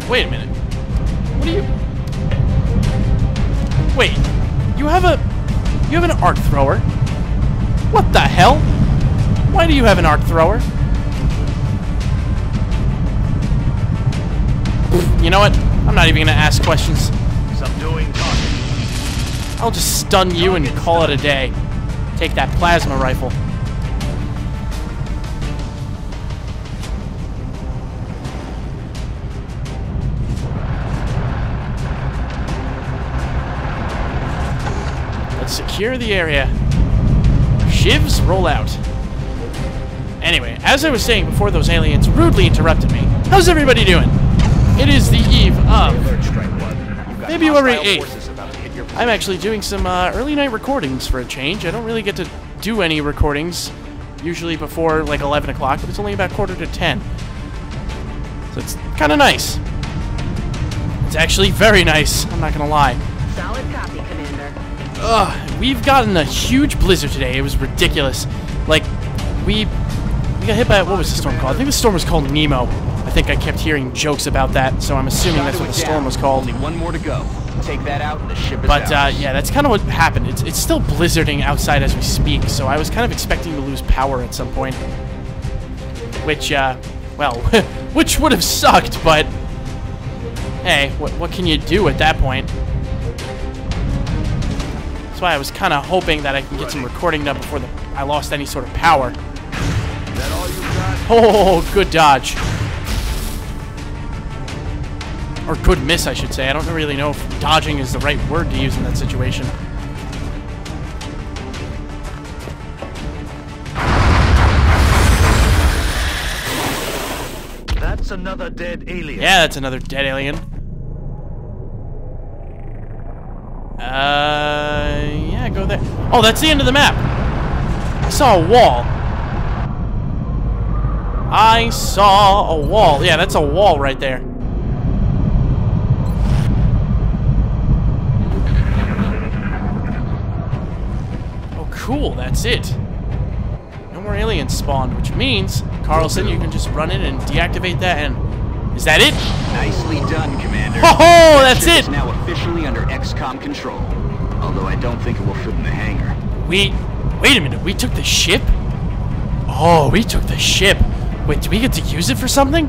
Wait a minute. What are you... Wait, you have an arc thrower? What the hell? Why do you have an arc thrower? You know what? I'm not even gonna ask questions. Subduing target. I'll just stun you and call it a day. Take that plasma rifle. Let's secure the area. Shivs, roll out. Anyway, as I was saying before those aliens rudely interrupted me, how's everybody doing? It is the eve of February 8th. I'm actually doing some early night recordings for a change. I don't really get to do any recordings, usually before like 11 o'clock, but it's only about quarter to 10. So it's kind of nice. It's actually very nice, I'm not gonna lie. Solid copy, Commander. Ugh, we've gotten a huge blizzard today. It was ridiculous. Like, we got hit by, what was the storm called? I think the storm was called Nemo. I think I kept hearing jokes about that, so I'm assuming that's what the storm was called. Only one more to go. Take that out and the ship is out. But, yeah, that's kind of what happened. It's still blizzarding outside as we speak, so I was kind of expecting to lose power at some point. Which, well, which would have sucked, but hey, what can you do at that point? That's why I was kind of hoping that I can get some recording done before I lost any sort of power. Is that all you got? Oh, good dodge. Or good miss, I should say. I don't really know if dodging is the right word to use in that situation. That's another dead alien. Yeah, that's another dead alien. Yeah, go there. Oh, that's the end of the map. I saw a wall. I saw a wall. Yeah, that's a wall right there. Oh, cool. That's it. No more aliens spawned, which means, Carlson, you can just run in and deactivate that, and is that it? Nicely done, Commander. Oh, that's Ship it! is now officially under XCOM control. Although I don't think it will fit in the hangar. Wait a minute, we took the ship? Oh, we took the ship. Wait, do we get to use it for something?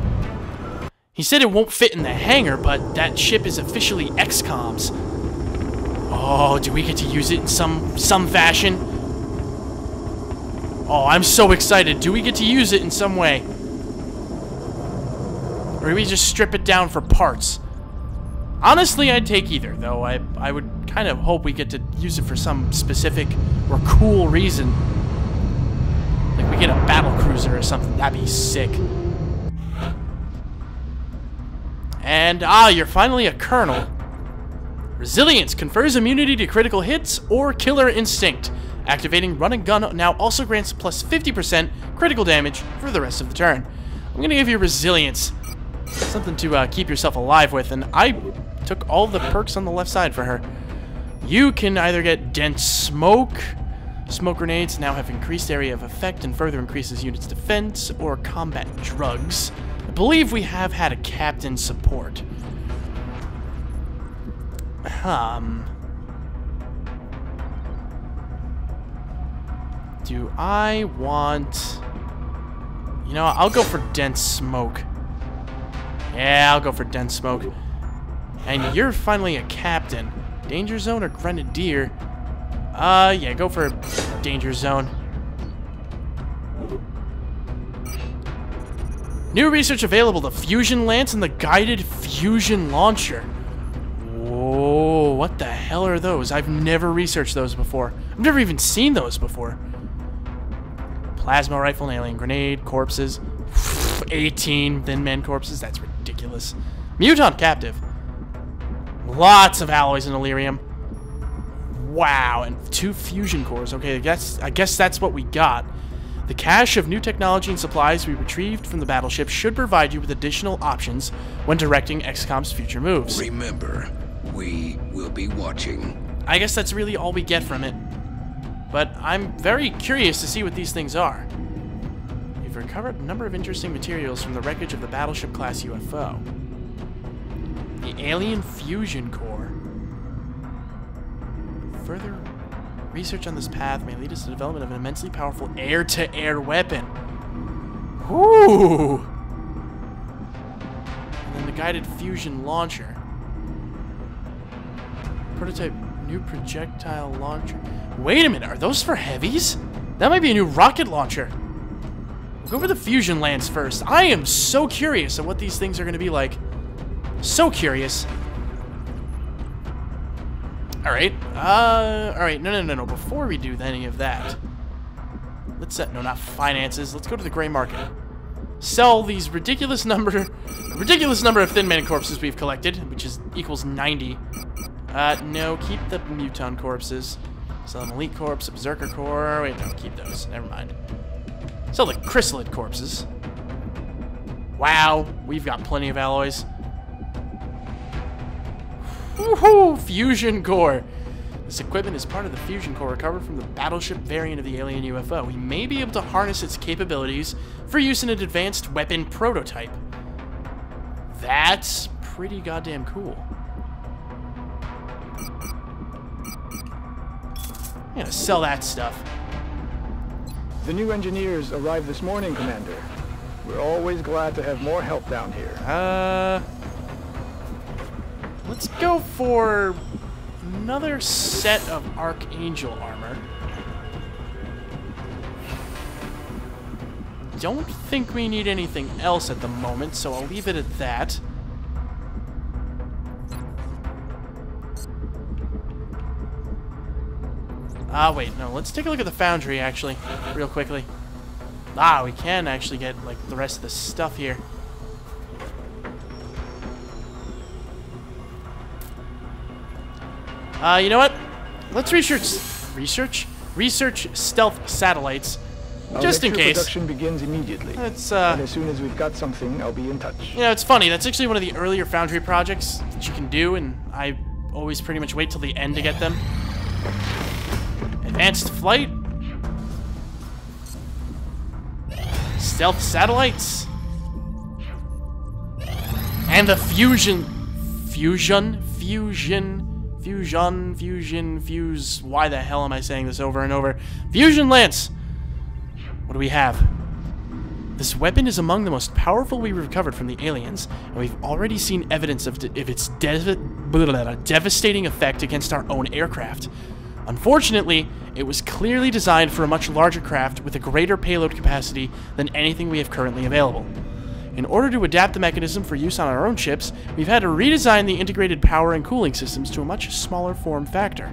He said it won't fit in the hangar, but that ship is officially XCOM's. Oh, do we get to use it in some fashion? Oh, I'm so excited. Do we get to use it in some way? Or do we just strip it down for parts? Honestly, I'd take either, though. I would kind of hope we get to use it for some specific or cool reason. Like we get a battle cruiser or something. That'd be sick. And, you're finally a colonel. Resilience confers immunity to critical hits or killer instinct. Activating run and gun now also grants plus 50% critical damage for the rest of the turn. I'm going to give you resilience. Something to keep yourself alive with, and I took all the perks on the left side for her. You can either get dense smoke. Smoke grenades now have increased area of effect and further increases units' defense, or combat drugs. I believe we have had a captain support. Do I want... You know, I'll go for dense smoke. Yeah, I'll go for dense smoke. And you're finally a captain. Danger zone or grenadier? Yeah, go for danger zone. New research available: the fusion lance and the guided fusion launcher. Whoa, what the hell are those? I've never researched those before. I've never even seen those before. Plasma rifle and alien grenade, corpses. 18 thin men corpses, that's ridiculous. Mutant captive. Lots of alloys and Illyrium. Wow, and 2 fusion cores. Okay, I guess that's what we got. The cache of new technology and supplies we retrieved from the battleship should provide you with additional options when directing XCOM's future moves. Remember, we will be watching. I guess that's really all we get from it. But I'm very curious to see what these things are. You've recovered a number of interesting materials from the wreckage of the battleship-class UFO. The alien fusion core. Further research on this path may lead us to the development of an immensely powerful air-to-air weapon. Whoo! And then the guided fusion launcher. Prototype new projectile launcher. Wait a minute, are those for heavies? That might be a new rocket launcher. We'll go for the fusion lance first. I am so curious of what these things are going to be like. So curious. Alright. Alright. No. Before we do any of that, let's set... No, not finances. Let's go to the gray market. Sell these ridiculous number of Thin Man corpses we've collected, which is equals 90. No, keep the Muton corpses. Sell an Elite Corpse, a Berserker Core. Wait, no, keep those. Never mind. Sell the Chrysalid corpses. Wow, we've got plenty of alloys. Woohoo! Fusion Core. This equipment is part of the Fusion Core recovered from the battleship variant of the alien UFO. We may be able to harness its capabilities for use in an advanced weapon prototype. That's pretty goddamn cool. I'm gonna sell that stuff. The new engineers arrived this morning, Commander. We're always glad to have more help down here. Let's go for another set of Archangel armor. Don't think we need anything else at the moment, so I'll leave it at that. Wait, no, let's take a look at the foundry, actually, real quickly. We can actually get, like, the rest of the stuff here. You know what? Let's research stealth satellites, just in case. Production begins immediately. It's, and as soon as we've got something, I'll be in touch. You know, it's funny, that's actually one of the earlier foundry projects that you can do, and I always pretty much wait till the end to get them. Advanced flight. Stealth satellites. And the fusion. Fuse. Why the hell am I saying this over and over? Fusion lance. What do we have? This weapon is among the most powerful we recovered from the aliens, and we've already seen evidence of its devastating effect against our own aircraft. Unfortunately, it was clearly designed for a much larger craft with a greater payload capacity than anything we have currently available. In order to adapt the mechanism for use on our own ships, we've had to redesign the integrated power and cooling systems to a much smaller form factor.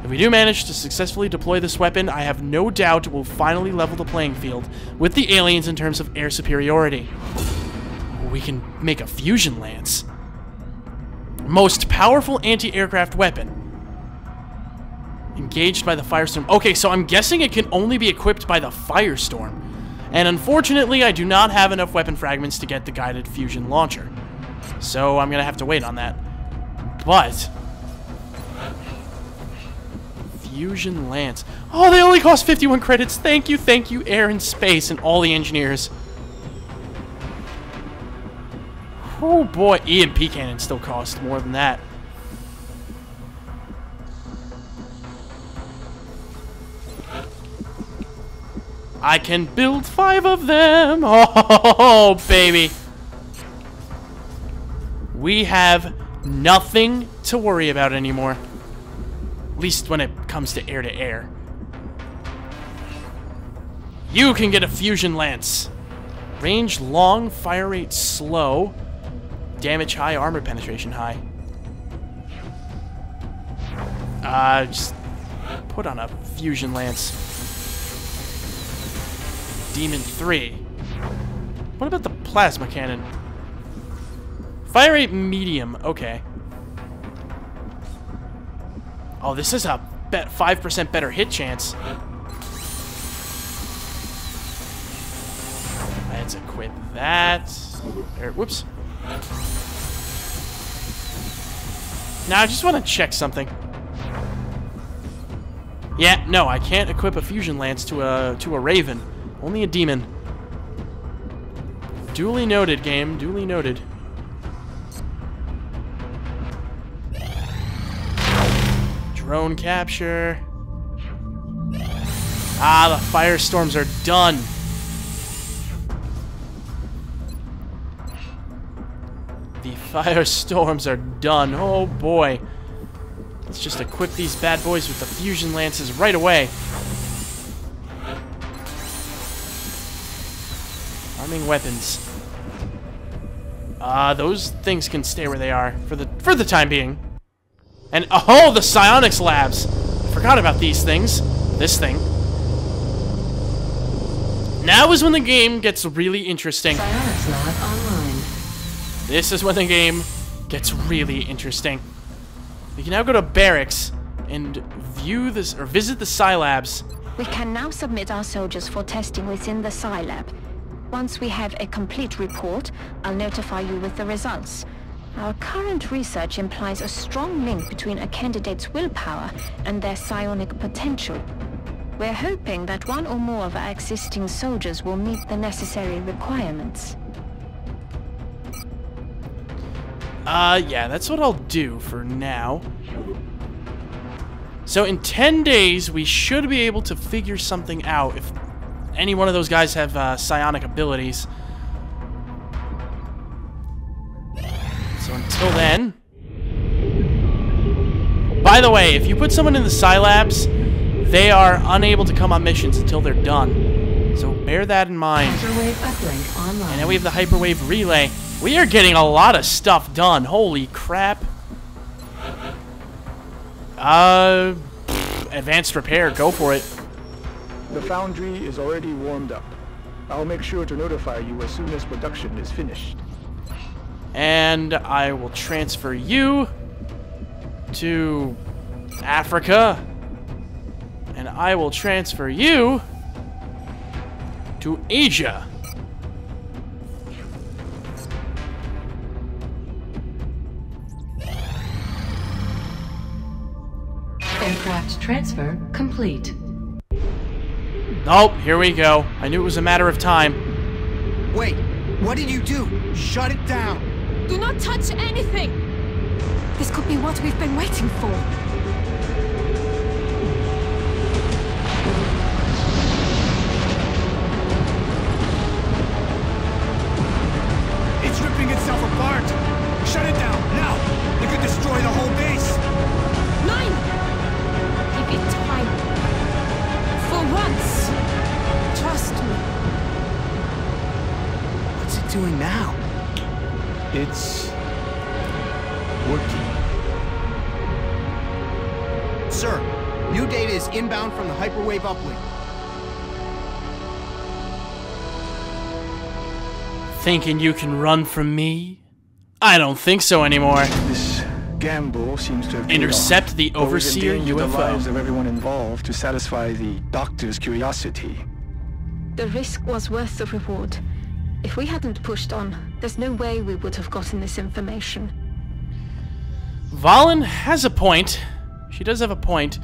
If we do manage to successfully deploy this weapon, I have no doubt it will finally level the playing field with the aliens in terms of air superiority. We can make a fusion lance. Most powerful anti-aircraft weapon. Engaged by the Firestorm. Okay, so I'm guessing it can only be equipped by the Firestorm. And unfortunately, I do not have enough weapon fragments to get the guided fusion launcher. So I'm going to have to wait on that. But... Fusion Lance. Oh, they only cost 51 credits. Thank you, Air and Space, and all the engineers. Oh boy, EMP cannon still cost more than that. I can build 5 of them. Oh, baby. We have nothing to worry about anymore. At least when it comes to air. You can get a fusion lance. Range long, fire rate slow. Damage high, armor penetration high. Just put on a fusion lance. Demon 3. What about the plasma cannon? Fire rate medium. Okay. Oh, this is a 5% better hit chance. Let's equip that. There, whoops. Now I just want to check something. Yeah, no, I can't equip a fusion lance to a Raven. Only a demon. Duly noted, game. Duly noted. Drone capture. Ah, the firestorms are done. The firestorms are done. Oh boy. Let's just equip these bad boys with the fusion lances right away. Arming weapons. Those things can stay where they are for the time being. And oh, the psionics labs. I forgot about these things. This thing. Now is when the game gets really interesting. Psionics lab online. This is when the game gets really interesting. We can now go to barracks and view this or visit the Psi labs. We can now submit our soldiers for testing within the Psi lab. Once we have a complete report, I'll notify you with the results. Our current research implies a strong link between a candidate's willpower and their psionic potential. We're hoping that one or more of our existing soldiers will meet the necessary requirements. Yeah, that's what I'll do for now. So in 10 days, we should be able to figure something out if any one of those guys have psionic abilities. So until then... By the way, if you put someone in the Psi labs, they are unable to come on missions until they're done. So bear that in mind. Hyperwave uplink online. And now we have the hyperwave relay. We are getting a lot of stuff done. Holy crap. Advanced repair. Go for it. The foundry is already warmed up. I'll make sure to notify you as soon as production is finished. And I will transfer you to Africa. And I will transfer you to Asia. Aircraft transfer complete. Oh, here we go. I knew it was a matter of time. Wait, what did you do? Shut it down! Do not touch anything! This could be what we've been waiting for. It's ripping itself apart! Shut it down, now! It could destroy the whole base! Nine! Give it time. For once. Trust me. What's it doing now? It's working. Sir, new data is inbound from the hyperwave uplink. Thinking you can run from me? I don't think so anymore. This gamble seems to have paid Intercept off. the But we've Overseer endangered the lives UFO. of everyone involved to satisfy the doctor's curiosity. The risk was worth the reward. If we hadn't pushed on, there's no way we would have gotten this information. Valen has a point. She does have a point.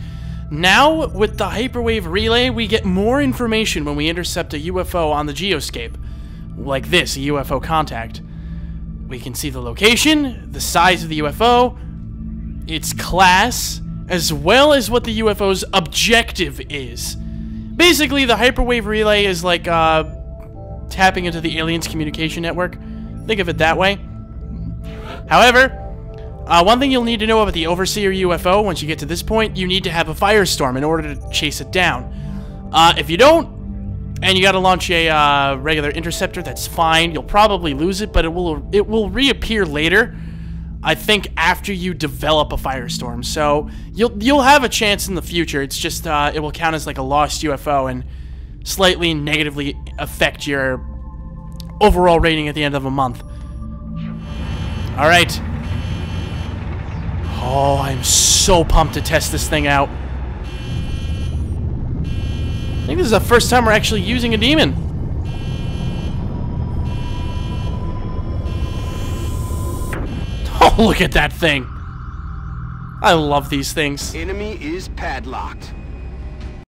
Now, with the hyperwave relay, we get more information when we intercept a UFO on the geoscape. Like this, a UFO contact. We can see the location, the size of the UFO, its class, as well as what the UFO's objective is. Basically, the hyperwave relay is like tapping into the aliens' communication network. Think of it that way. However, one thing you'll need to know about the Overseer UFO, once you get to this point, you need to have a firestorm in order to chase it down. If you don't, and you gotta launch a regular interceptor, that's fine. You'll probably lose it, but it will reappear later. I think after you develop a firestorm, so you'll have a chance in the future. It's just it will count as like a lost UFO and slightly negatively affect your overall rating at the end of a month. All right. Oh, I'm so pumped to test this thing out. I think this is the first time we're actually using a demon. Oh, look at that thing. I love these things. Enemy is padlocked.